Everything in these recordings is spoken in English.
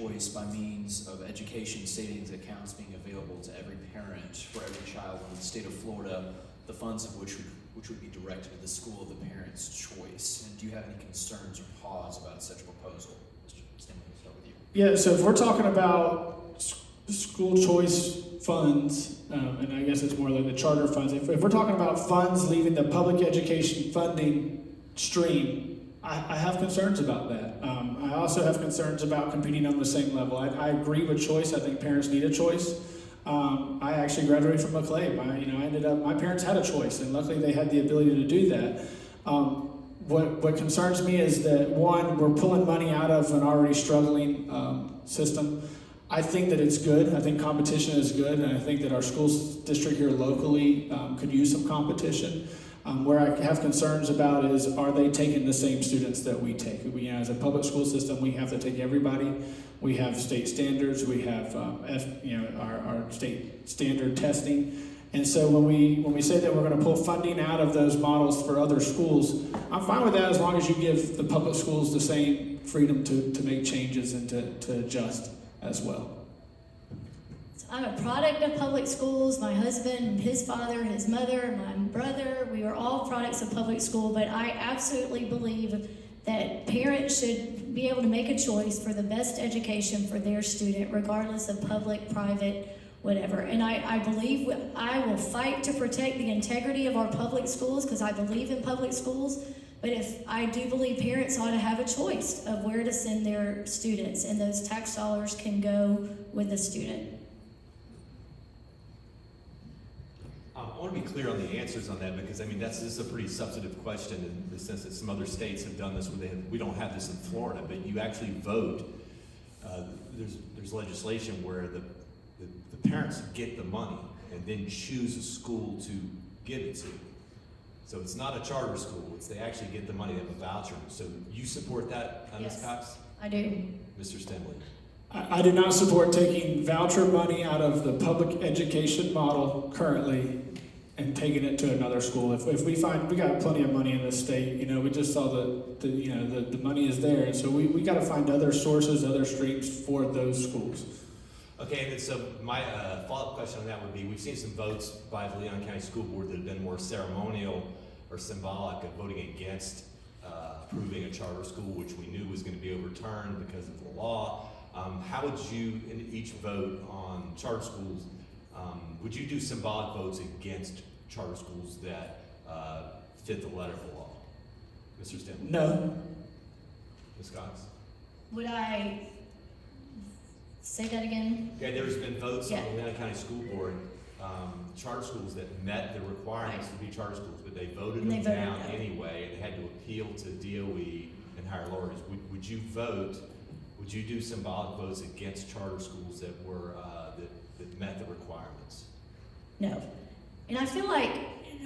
choice by means of education savings accounts being available to every parent for every child in the state of Florida, the funds of which would be directed to the school of the parent's choice. And do you have any concerns or pause about such proposal? Mr. Stanley, we'll start with you. Yeah, so if we're talking about school choice funds, and I guess it's more like the charter funds, if we're talking about funds leaving the public education funding stream, I have concerns about that. I also have concerns about competing on the same level. I agree with choice. I think parents need a choice. I actually graduated from McClave. My parents had a choice, and luckily they had the ability to do that. What concerns me is that, one, we're pulling money out of an already struggling system. I think that it's good. I think competition is good, and I think that our school district here locally could use some competition. Where I have concerns about is, are they taking the same students that we take? As a public school system, we have to take everybody. We have state standards. We have our state standard testing. And so when we say that we're going to pull funding out of those models for other schools, I'm fine with that as long as you give the public schools the same freedom to make changes and to adjust as well. I'm a product of public schools. My husband, his father, his mother, my brother, we are all products of public school, but I absolutely believe that parents should be able to make a choice for the best education for their student, regardless of public, private, whatever. And I believe I will fight to protect the integrity of our public schools because I believe in public schools, but I do believe parents ought to have a choice of where to send their students, and those tax dollars can go with the student. I want to be clear on the answers on that because this is a pretty substantive question in the sense that some other states have done this where we don't have this in Florida, but you actually vote. There's legislation where the parents get the money and then choose a school to give it to. So it's not a charter school, they actually get the money, they have a voucher. So you support that, Ms. Yes, Cox? I do. Mr. Stemley? I do not support taking voucher money out of the public education model currently and taking it to another school. If we find we got plenty of money in this state, we just saw the money is there, and so we got to find other sources, other streams for those schools. Okay, and then so my follow-up question on that would be, we've seen some votes by the Leon County School Board that have been more ceremonial or symbolic of voting against approving a charter school, which we knew was going to be overturned because of the law. How would you, in each vote on charter schools, would you do symbolic votes against charter schools that fit the letter of the law? Mr. Stemley? No. Ms. Cox? Would I say that again? Okay, there's been votes on Yeah. the Leon County School Board, charter schools that met the requirements to be charter schools, but they voted them down anyway, and they had to appeal to DOE and higher lawyers. Would you vote? Would you do symbolic votes against charter schools that were that met the requirements? No. And I feel like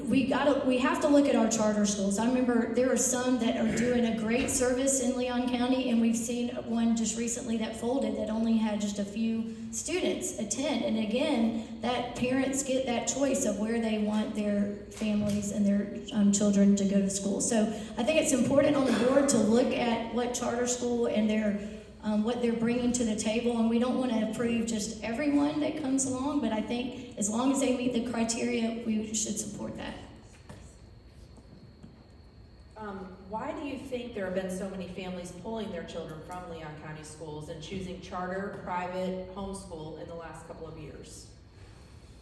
we have to look at our charter schools. I remember there are some that are doing a great service in Leon County, and we've seen one just recently that folded that only had just a few students attend. And again, that parents get that choice of where they want their families and their children to go to school. So I think it's important on the board to look at what charter school and their what they're bringing to the table, and we don't want to approve just everyone that comes along, but I think as long as they meet the criteria, we should support that. Why do you think there have been so many families pulling their children from Leon County schools and choosing charter, private, homeschool in the last couple of years?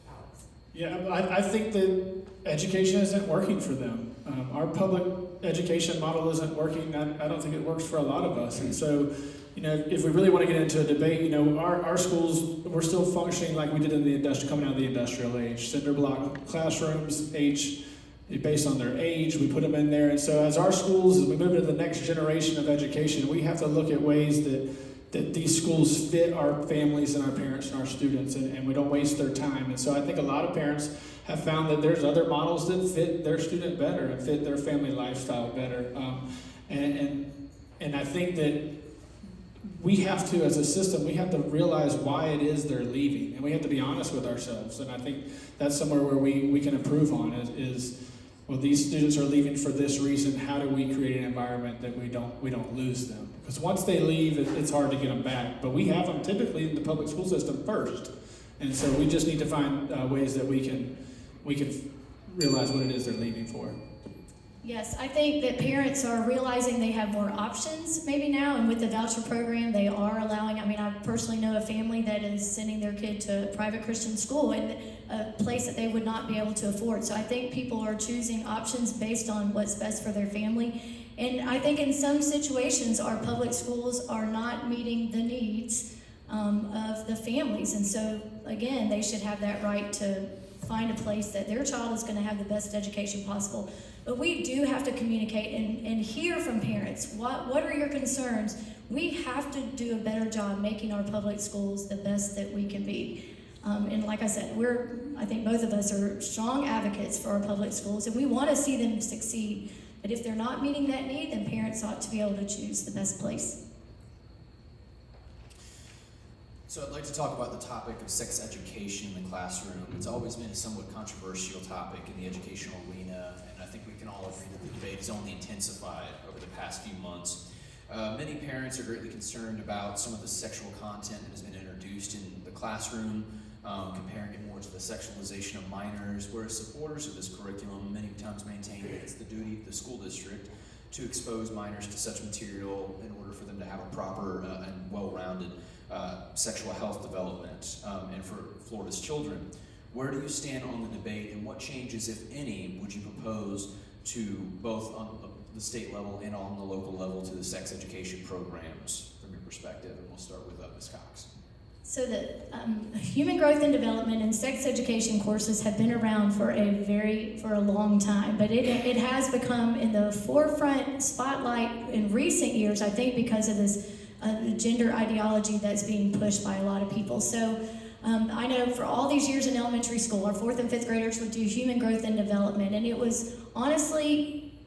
Alex? Yeah, I think that education isn't working for them. Our public education model isn't working. I don't think it works for a lot of us. And so, if we really want to get into a debate, our schools, we're still functioning like we did in the coming out of the industrial age. Cinder block classrooms, based on their age, we put them in there. And so as our schools, as we move into the next generation of education, we have to look at ways that these schools fit our families and our parents and our students, and we don't waste their time. And so I think a lot of parents have found that there's other models that fit their student better and fit their family lifestyle better. And I think that we have to, as a system, we have to realize why it is they're leaving, and we have to be honest with ourselves. And I think that's somewhere where we can improve on is well, these students are leaving for this reason. How do we create an environment that we don't lose them? Because once they leave, it's hard to get them back. But we have them typically in the public school system first. And so we just need to find ways that we can realize what it is they're leaving for. Yes, I think that parents are realizing they have more options maybe now, and with the voucher program, they are allowing, I mean, I personally know a family that is sending their kid to a private Christian school in a place that they would not be able to afford. So I think people are choosing options based on what's best for their family. And I think in some situations, our public schools are not meeting the needs of the families. And so, again, they should have that right to find a place that their child is going to have the best education possible. But we do have to communicate and hear from parents. What are your concerns? We have to do a better job making our public schools the best that we can be. And like I said, I think both of us are strong advocates for our public schools, and we want to see them succeed. But if they're not meeting that need, then parents ought to be able to choose the best place. So I'd like to talk about the topic of sex education in the classroom. It's always been a somewhat controversial topic in the educational arena, and I think we can all agree that the debate has only intensified over the past few months. Many parents are greatly concerned about some of the sexual content that has been introduced in the classroom, comparing it more to the sexualization of minors, whereas supporters of this curriculum many times maintain that it's the duty of the school district to expose minors to such material in order for them to have a proper and well-rounded sexual health development and for Florida's children. Where do you stand on the debate, and what changes, if any, would you propose to both on the state level and on the local level to the sex education programs from your perspective? And we'll start with Ms. Cox. So the human growth and development and sex education courses have been around for a long time, but it has become in the forefront spotlight in recent years, I think, because of this gender ideology that's being pushed by a lot of people. So I know for all these years in elementary school, our 4th and 5th graders would do human growth and development, and it was honestly,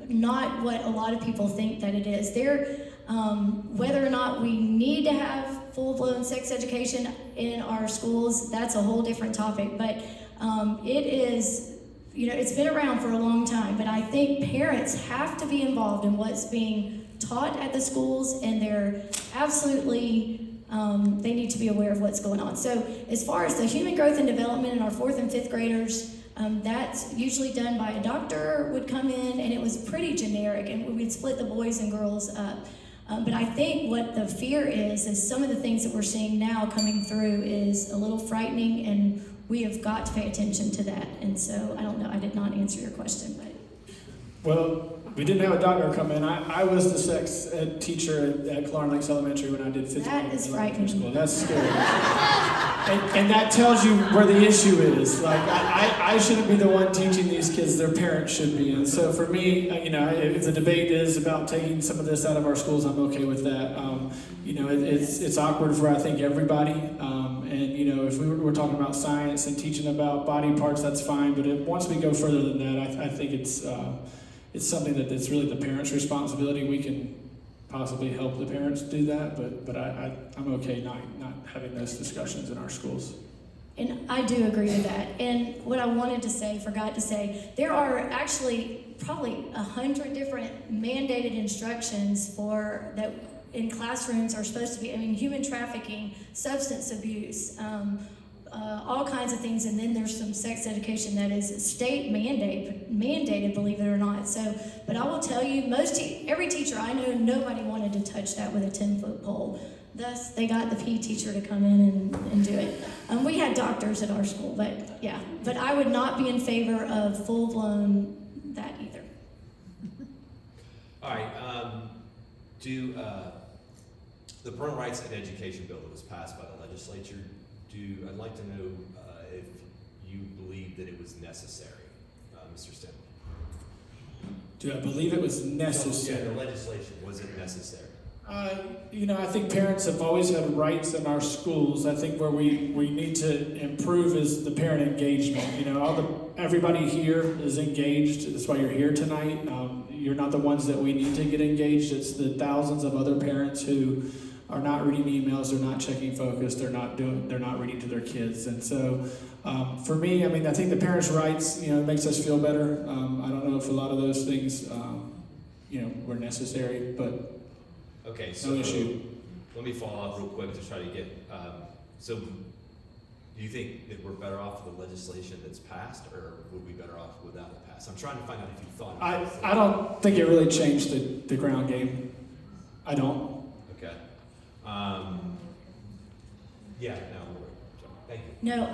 not what a lot of people think that it is. Whether or not we need to have full-blown sex education in our schools, that's a whole different topic, but it is, it's been around for a long time, but I think parents have to be involved in what's being taught at the schools, and they're absolutely, they need to be aware of what's going on. So as far as the human growth and development in our 4th and 5th graders, that's usually done by a doctor would come in, and it was pretty generic, and we'd split the boys and girls up. But I think what the fear is some of the things that we're seeing now coming through is a little frightening, and we have got to pay attention to that. And so, I don't know, I did not answer your question, but. Well, we didn't have a doctor come in. I was the sex ed teacher at Clarn Lakes Elementary when I did 5th That grade is elementary frightening. school. That's scary. and that tells you where the issue is. Like, I shouldn't be the one teaching these kids, their parents should be. And so for me, if the debate is about taking some of this out of our schools, I'm okay with that. It's awkward for, I think, everybody. If we're talking about science and teaching about body parts, that's fine. But once we go further than that, I think it's something that's really the parents' responsibility. We can possibly help the parents do that, but I'm okay not having those discussions in our schools. And I do agree with that. And what I forgot to say, there are actually probably 100 different mandated instructions that in classrooms are supposed to be, human trafficking, substance abuse, all kinds of things, and then there's some sex education that is state mandated, believe it or not. So, but I will tell you, every teacher I know, nobody wanted to touch that with a 10-foot pole. Thus, they got the PE teacher to come in and do it. We had doctors at our school, but yeah. But I would not be in favor of full-blown that either. All right, the Parental Rights and Education Bill that was passed by the legislature, I'd like to know if you believe that it was necessary, Mr. Stenman. Do I believe it was necessary? Yeah, the legislation, was it necessary? I think parents have always had rights in our schools. I think where we need to improve is the parent engagement. Everybody here is engaged. That's why you're here tonight. You're not the ones that we need to get engaged. It's the thousands of other parents who are not reading emails, they're not checking focus, they're not reading to their kids. And so for me, I think the parents' rights, it makes us feel better. I don't know if a lot of those things, were necessary, but Okay, so No issue. let me follow up real quick to try to get, so do you think that we're better off with the legislation that's passed, or would we be better off without it passed? I'm trying to find out if you thought. I don't think it really changed the ground game. I don't. Okay. Yeah, no, thank you. No,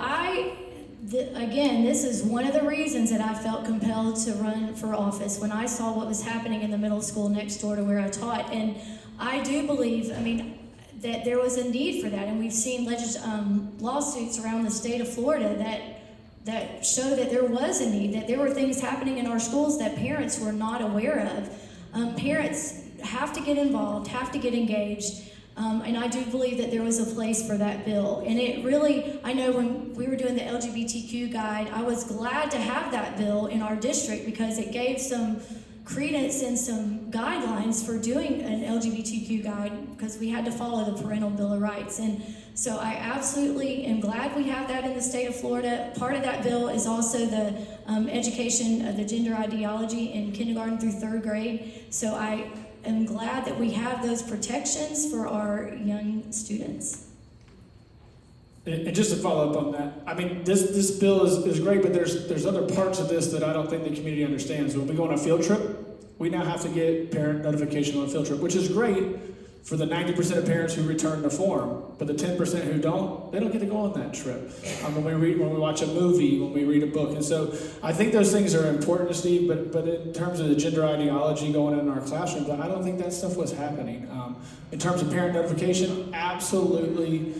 again, this is one of the reasons that I felt compelled to run for office when I saw what was happening in the middle school next door to where I taught. And I do believe, that there was a need for that. And we've seen lawsuits around the state of Florida that show that there was a need, that there were things happening in our schools that parents were not aware of. Parents have to get involved, have to get engaged. And I do believe that there was a place for that bill. And it really, I know when we were doing the LGBTQ guide, I was glad to have that bill in our district because it gave some credence and some guidelines for doing an LGBTQ guide because we had to follow the Parental Bill of Rights. And so I absolutely am glad we have that in the state of Florida. Part of that bill is also the education of the gender ideology in kindergarten through 3rd grade. So I am glad that we have those protections for our young students. And just to follow up on that, this bill is great, but there's other parts of this that I don't think the community understands. When we go on a field trip, we now have to get parent notification on a field trip, which is great for the 90% of parents who return the form, but the 10% who don't, they don't get to go on that trip. When we watch a movie, when we read a book. And so I think those things are important to Steve, but in terms of the gender ideology going in our classrooms, I don't think that stuff was happening. In terms of parent notification, absolutely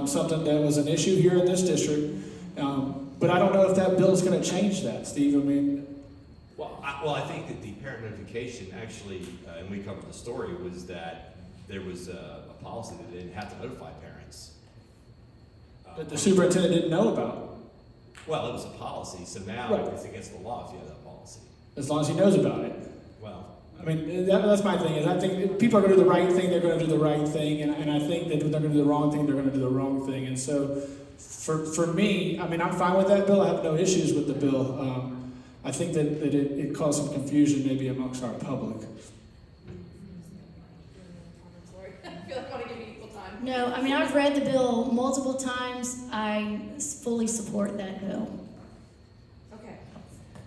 something that was an issue here in this district. But I don't know if that bill is going to change that, Steve. Well, I think that the parent notification actually, and we covered the story, was that there was a policy that they didn't have to notify parents. That the superintendent didn't know about. Well, it was a policy, so now Right. it's against the law if you have that policy. As long as he knows about it. Well, That's my thing. Is I think if people are going to do the right thing, they're going to do the right thing, and I think that if they're going to do the wrong thing, they're going to do the wrong thing. And so, for me, I'm fine with that bill. I have no issues with the bill. I think that it caused some confusion maybe amongst our public. Sorry, I feel like I want to give you equal time. No, I've read the bill multiple times. I fully support that bill. Okay.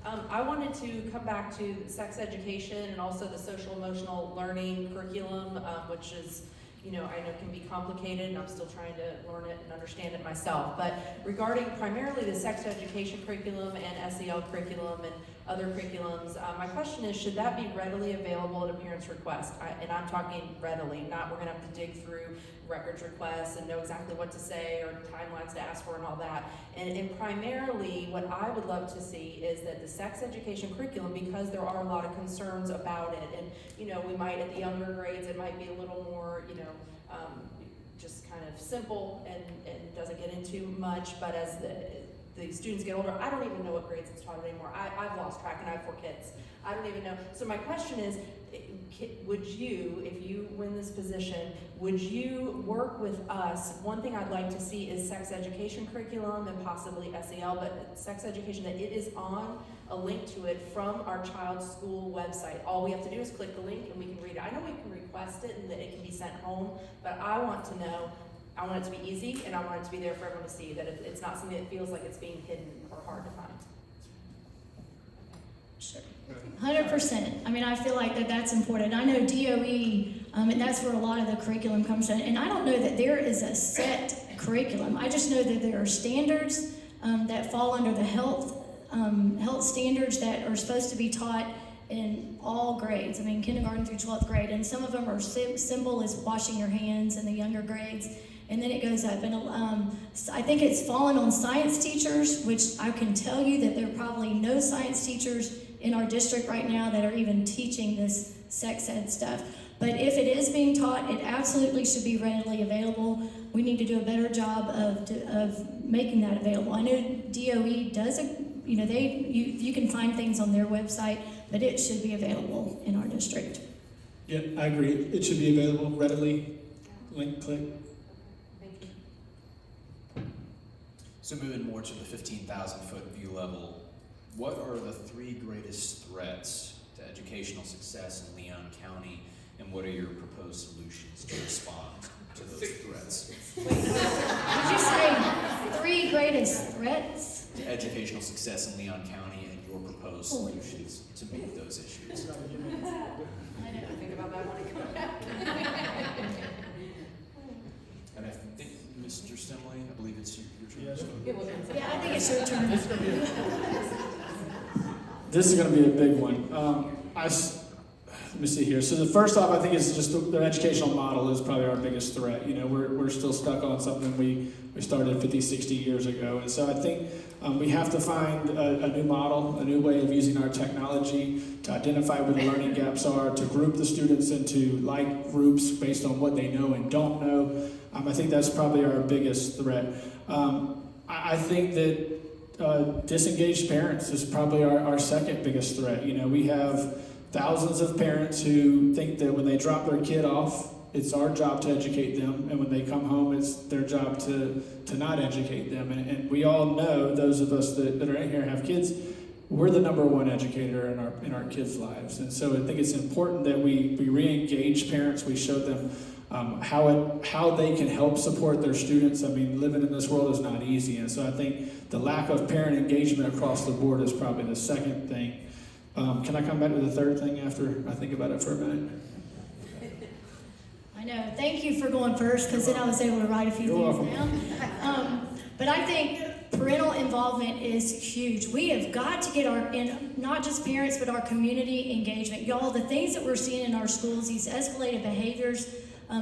I wanted to come back to sex education and also the social emotional learning curriculum, which is, I know can be complicated, and I'm still trying to learn it and understand it myself. But regarding primarily the sex education curriculum and SEL curriculum and other curriculums, my question is, should that be readily available at a parent's request? And I'm talking readily, not we're gonna have to dig through records requests and know exactly what to say or timelines to ask for and all that. And primarily, what I would love to see is that the sex education curriculum, because there are a lot of concerns about it, and we might at the younger grades, it might be a little more, just kind of simple and doesn't get into much, but as the students get older, I don't even know what grades it's taught anymore. I've lost track, and I have 4 kids. I don't even know. So my question is, would you, if you win this position, would you work with us? One thing I'd like to see is sex education curriculum and possibly SEL, but sex education, that it is on a link to it from our child's school website. All we have to do is click the link and we can read it. I know we can request it and that it can be sent home, but I want to know, I want it to be easy, and I want it to be there for everyone to see, that it's not something that feels like it's being hidden or hard to find. Sure. 100%. I feel like that's important. I know DOE, and that's where a lot of the curriculum comes in. And I don't know that there is a set curriculum. I just know that there are standards that fall under the health standards that are supposed to be taught in all grades. Kindergarten through 12th grade. And some of them are simple as washing your hands in the younger grades. And then it goes up. And I think it's fallen on science teachers, which I can tell you that there are probably no science teachers in our district right now that are even teaching this sex ed stuff. But if it is being taught, it absolutely should be readily available. We need to do a better job of making that available. I know DOE does, you can find things on their website, but it should be available in our district. Yeah, I agree. It should be available readily. Link, click. Thank you. So moving more to the 15,000-foot view level, what are the 3 greatest threats to educational success in Leon County? And what are your proposed solutions to respond to those threats? Did you say 3 greatest threats? To educational success in Leon County and your proposed solutions to meet those issues. I know. Think about that when I come back. And I think, Mr. Stimley, I believe it's your turn. Yeah, I think it's your turn. This is going to be a big one. Let me see here. So the first off, I think it's just the educational model is probably our biggest threat. You know, we're still stuck on something we started 50, 60 years ago. And so I think we have to find a new model, a new way of using our technology to identify where the learning gaps are, to group the students into like groups based on what they know and don't know. I think that's probably our biggest threat. I think that disengaged parents is probably our second biggest threat. You know, we have thousands of parents who think that when they drop their kid off, it's our job to educate them, and when they come home, it's their job to not educate them. And we all know, those of us that are in here and have kids, we're the number one educator in our kids' lives. And so I think it's important that we re-engage parents. We show them how they can help support their students. I mean, living in this world is not easy, and so I think the lack of parent engagement across the board is probably the second thing. Can I come back to the third thing after I think about it for a minute? I know. Thank you for going first, because then I was able to write a few You're things down. But I think parental involvement is huge. We have got to get not just parents, but our community engagement. Y'all, the things that we're seeing in our schools, these escalated behaviors,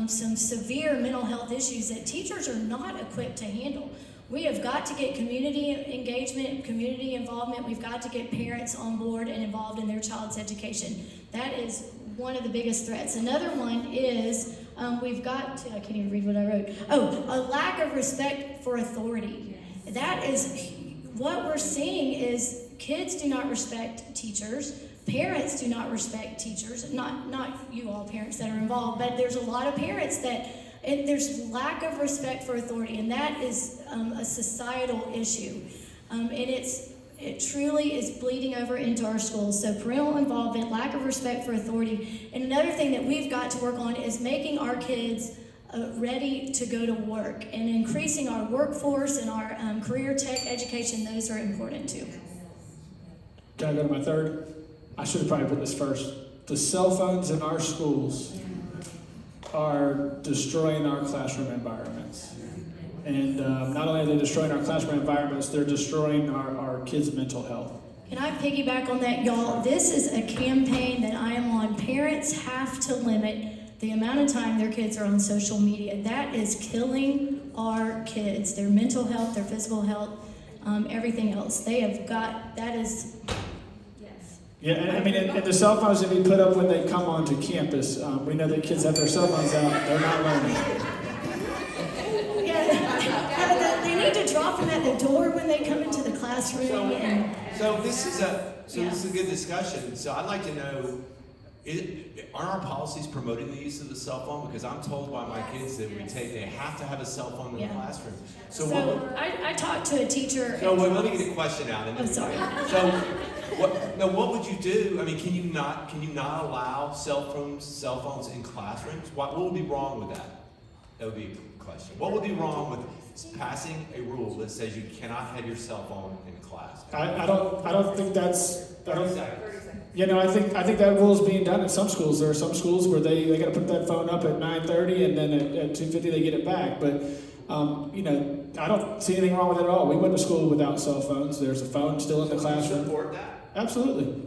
some severe mental health issues that teachers are not equipped to handle. We have got to get community engagement, community involvement. We've got to get parents on board and involved in their child's education. That is one of the biggest threats. Another one is we've got to, I can't even read what I wrote. A lack of respect for authority. That is what we're seeing is kids do not respect teachers. Parents do not respect teachers. Not you all parents that are involved, but there's a lot of parents that there's lack of respect for authority, and that is a societal issue. And it truly is bleeding over into our schools. So parental involvement, lack of respect for authority. And another thing that we've got to work on is making our kids ready to go to work and increasing our workforce and our career tech education. Those are important too. Can I go to my third? I should have probably put this first. The cell phones in our schools are destroying our classroom environments. And not only are they destroying our classroom environments, they're destroying our kids' mental health. Can I piggyback on that, y'all? This is a campaign that I am on. Parents have to limit the amount of time their kids are on social media. That is killing our kids, their mental health, their physical health, everything else. They have got, that is, yes. Yeah, and I mean, and the cell phones that we put up when they come onto campus, we know that kids have their cell phones out, they're not learning. Yeah, they need to drop them at the door when they come into the classroom. So this is a good discussion. So I'd like to know, aren't our policies promoting the use of the cell phone? Because I'm told by my kids that they have to have a cell phone in the classroom. So I talked to a teacher. So let me get a question out. I'm sorry. So what would you do? I mean, can you not allow cell phones in classrooms? What would be wrong with that? That would be a question. What would be wrong with passing a rule that says you cannot have your cell phone in class? I don't think that's. 30 seconds. You know, I think that rule is being done in some schools. There are some schools where they got to put that phone up at 9:30 and then at 2:50 they get it back. But you know, I don't see anything wrong with it at all. We went to school without cell phones. There's a phone still in the classroom. Support that. Absolutely.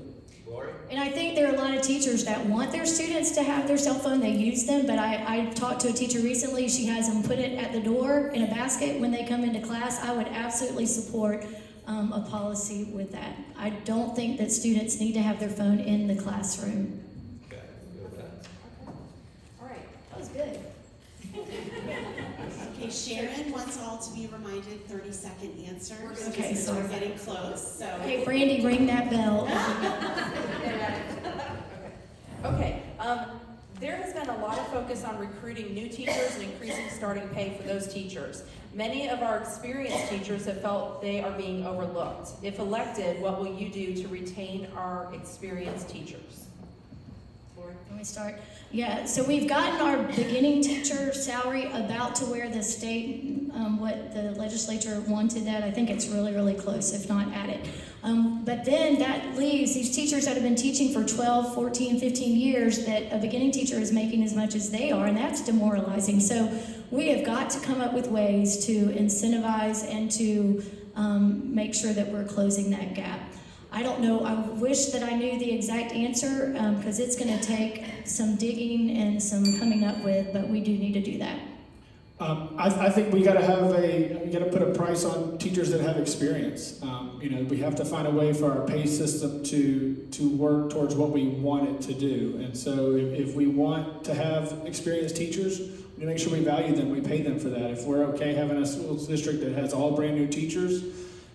Lori? And I think there are a lot of teachers that want their students to have their cell phone. They use them, but I talked to a teacher recently. She has them put it at the door in a basket when they come into class. I would absolutely support a policy with that. I don't think that students need to have their phone in the classroom. Okay, good with that. All right. That was good. Okay, Sharon wants all to be reminded 30-second answers. Okay, because sorry. we're getting close. So Hey, Brandy, ring that bell. Okay, there has been a lot of focus on recruiting new teachers and increasing starting pay for those teachers. Many of our experienced teachers have felt they are being overlooked. If elected, what will you do to retain our experienced teachers? Lori? me start. Yeah, so we've gotten our beginning teacher salary about to where the state, what the legislature wanted that. I think it's really, really close, if not at it. But then that leaves these teachers that have been teaching for 12, 14, 15 years that a beginning teacher is making as much as they are, and that's demoralizing. So we have got to come up with ways to incentivize and to make sure that we're closing that gap. I don't know, I wish that I knew the exact answer, because it's going to take some digging and some coming up with, but we do need to do that. I think we got to put a price on teachers that have experience. We have to find a way for our pay system to work towards what we want it to do. And so if we want to have experienced teachers, we need to make sure we value them, we pay them for that. If we're okay having a school district that has all brand new teachers,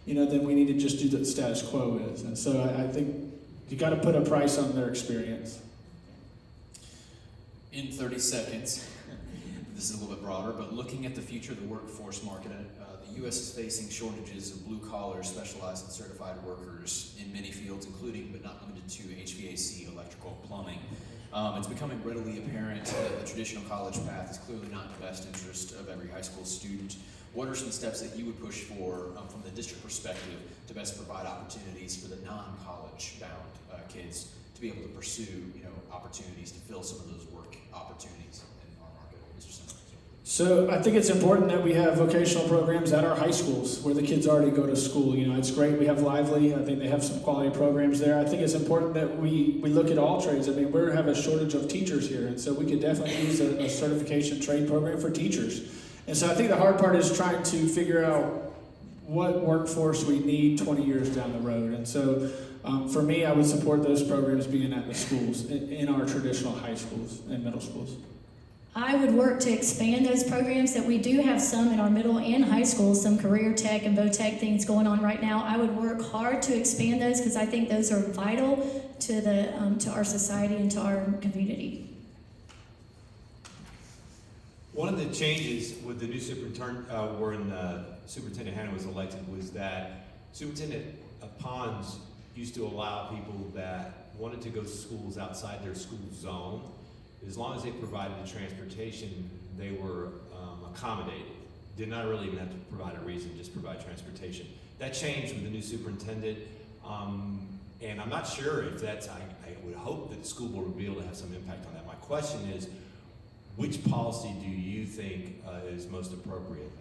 then we need to just do what the status quo is. And so I think you got to put a price on their experience. In 30 seconds, this is a little bit broader, but looking at the future of the workforce market, the U.S. is facing shortages of blue-collar, specialized, and certified workers in many fields, including but not limited to HVAC, electrical, plumbing. It's becoming readily apparent that the traditional college path is clearly not in the best interest of every high school student. What are some steps that you would push for from the district perspective to best provide opportunities for the non-college bound kids to be able to pursue opportunities to fill some of those work opportunities in our market? Mr. Simmons. So I think it's important that we have vocational programs at our high schools where the kids already go to school. It's great. We have Lively. I think they have some quality programs there. I think it's important that we look at all trades. I mean, we have a shortage of teachers here, and so we could definitely use a certification trade program for teachers. And so I think the hard part is trying to figure out what workforce we need 20 years down the road. And so for me, I would support those programs being at the schools, in our traditional high schools and middle schools. I would work to expand those programs that we do have some in our middle and high schools, some career tech and vo-tech things going on right now. I would work hard to expand those because I think those are vital to our society and to our community. One of the changes with the new superintendent, when Superintendent Hannah was elected, was that Superintendent Pons used to allow people that wanted to go to schools outside their school zone, as long as they provided the transportation, they were accommodated. Did not really even have to provide a reason, just provide transportation. That changed with the new superintendent, and I'm not sure if that's, I would hope that the school board would be able to have some impact on that. My question is, which policy do you think is most appropriate?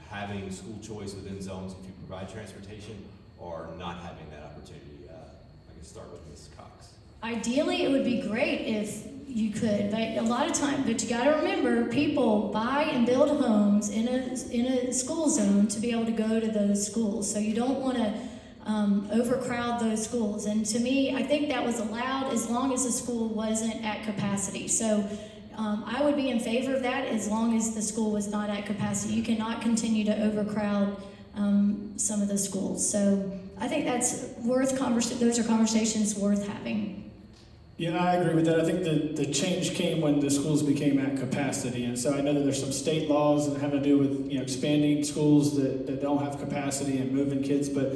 Having school choice within zones if you provide transportation, or not having that opportunity? I can start with Ms. Cox. Ideally, it would be great if you could, but a lot of time, but you gotta remember, people buy and build homes in a school zone to be able to go to those schools. So you don't wanna overcrowd those schools. And to me, I think that was allowed as long as the school wasn't at capacity. So I would be in favor of that as long as the school was not at capacity. You cannot continue to overcrowd some of the schools. So I think that's those are conversations worth having. Yeah, I agree with that. I think the change came when the schools became at capacity. And so I know that there's some state laws that have to do with expanding schools that don't have capacity and moving kids, but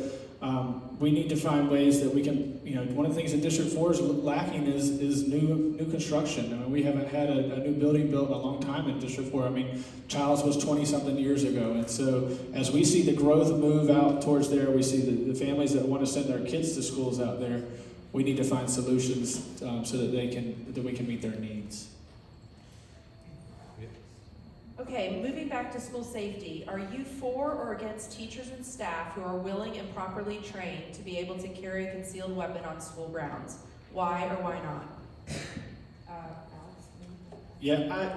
we need to find ways that we can, one of the things that District 4 is lacking is new construction. I mean, we haven't had a new building built in a long time in District 4. I mean, Childs was 20-something years ago. And so as we see the growth move out towards there, we see the families that want to send their kids to schools out there, we need to find solutions so that we can meet their needs. Okay, moving back to school safety, are you for or against teachers and staff who are willing and properly trained to be able to carry a concealed weapon on school grounds? Why or why not? Alex? Yeah,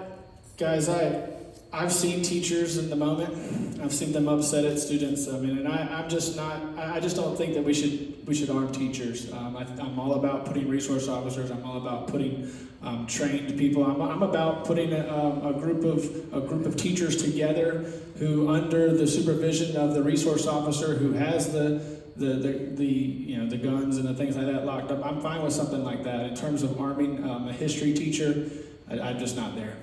I've seen teachers in the moment. I've seen them upset at students. I mean, and I just don't think that we should arm teachers. I'm all about putting resource officers. I'm all about putting trained people. I'm about putting a group of teachers together who, under the supervision of the resource officer who has the guns and the things like that locked up. I'm fine with something like that. In terms of arming a history teacher, I'm just not there.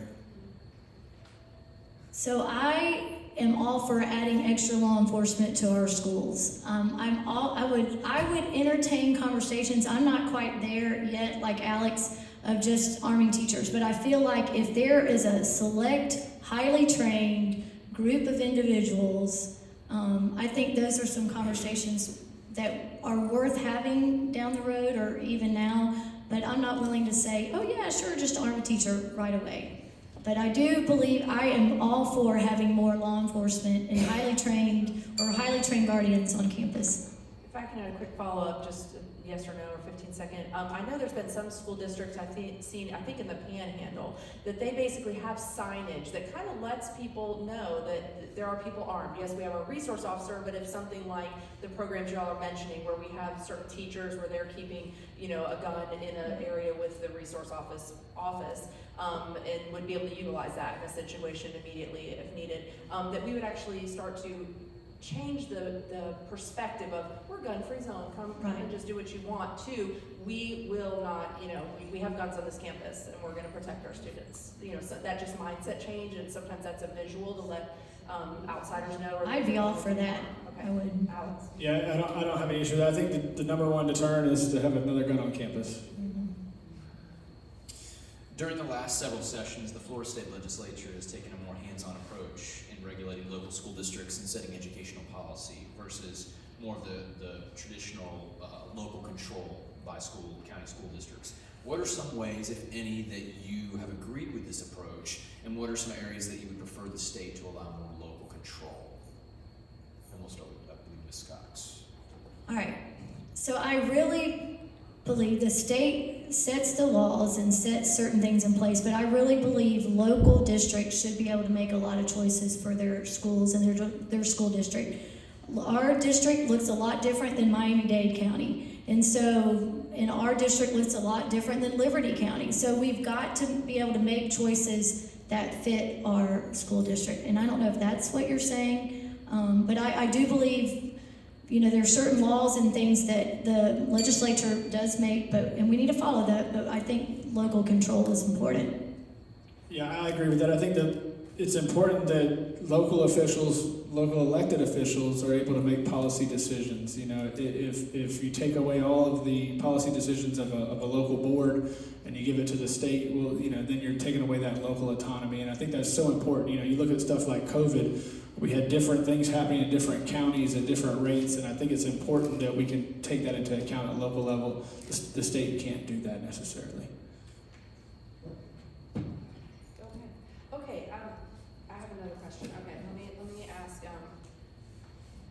So I am all for adding extra law enforcement to our schools. I would entertain conversations. I'm not quite there yet, like Alex, of just arming teachers, but I feel like if there is a select, highly trained group of individuals, I think those are some conversations that are worth having down the road or even now, but I'm not willing to say, oh yeah, sure, just arm a teacher right away. But I do believe I am all for having more law enforcement and highly trained guardians on campus. If I can add a quick follow-up, just yes or no, or 15-second. I know there's been some school districts I think in the Panhandle, that they basically have signage that kind of lets people know that there are people armed. Yes, we have a resource officer, but if something like the programs y'all are mentioning, where we have certain teachers where they're keeping, a gun in an area with the resource office, and would be able to utilize that in a situation immediately if needed, that we would actually start to change the perspective of, we're gun-free zone, come and just do what you want, to, we will not, we have guns on this campus and we're gonna protect our students. So that just mindset change, and sometimes that's a visual to let outsiders know. I'd be all for that. Okay. I would. Alex? Yeah, I don't have any issue with that. I think the number one deterrent is to have another gun on campus. During the last several sessions, the Florida State Legislature has taken a more hands-on approach in regulating local school districts and setting educational policy versus more of the traditional local control by county school districts. What are some ways, if any, that you have agreed with this approach, and what are some areas that you would prefer the state to allow more local control? And we'll start with, I believe, Ms. Cox. All right. So I really believe the state sets the laws and sets certain things in place, but I really believe local districts should be able to make a lot of choices for their schools and their school district. Our district looks a lot different than Miami-Dade County, and our district looks a lot different than Liberty County. So we've got to be able to make choices that fit our school district. And I don't know if that's what you're saying, but I do believe there are certain laws and things that the legislature does make, and we need to follow that, but I think local control is important. Yeah, I agree with that. I think that it's important that local elected officials are able to make policy decisions. If you take away all of the policy decisions of a local board and you give it to the state, well, then you're taking away that local autonomy. And I think that's so important. You look at stuff like COVID, we had different things happening in different counties at different rates, and I think it's important that we can take that into account at local level. The state can't do that necessarily. Okay, I have another question. Okay, let me ask,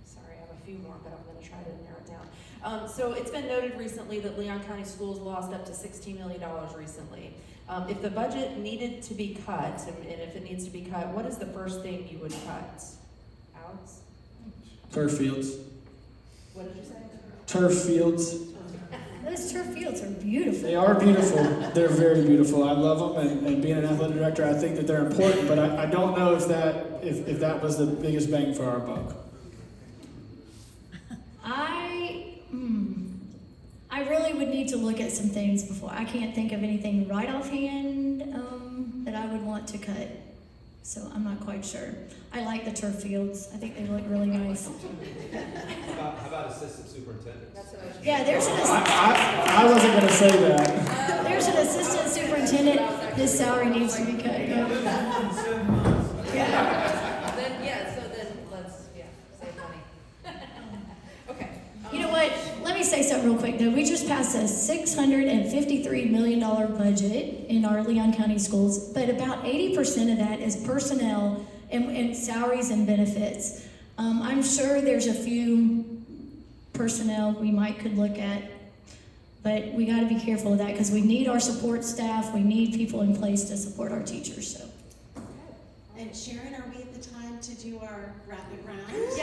sorry, I have a few more, but I'm gonna try to narrow it down. So it's been noted recently that Leon County Schools lost up to $16 million recently. If the budget needed to be cut, and if it needs to be cut, what is the first thing you would cut? Alex? Turf fields. What did you say? Turf fields. Those turf fields are beautiful. They are beautiful. They're very beautiful. I love them, and being an athletic director, I think that they're important, but I don't know if that was the biggest bang for our buck. I really would need to look at some things before. I can't think of anything right offhand that I would want to cut. So I'm not quite sure. I like the turf fields. I think they look really nice. How about assistant superintendent? That's what I was just. Yeah, there's an I wasn't going to say that. there's an assistant superintendent. His salary needs to be cut. Yeah. So then let's, save money. Okay. You know what? Let me say something real quick though. We just passed a $653 million budget in our Leon County schools, but about 80% of that is personnel and salaries and benefits. I'm sure there's a few personnel we could look at, but we got to be careful of that because we need our support staff. We need people in place to support our teachers. So. And Sharon, are we at the time to do our rapid round? Yes.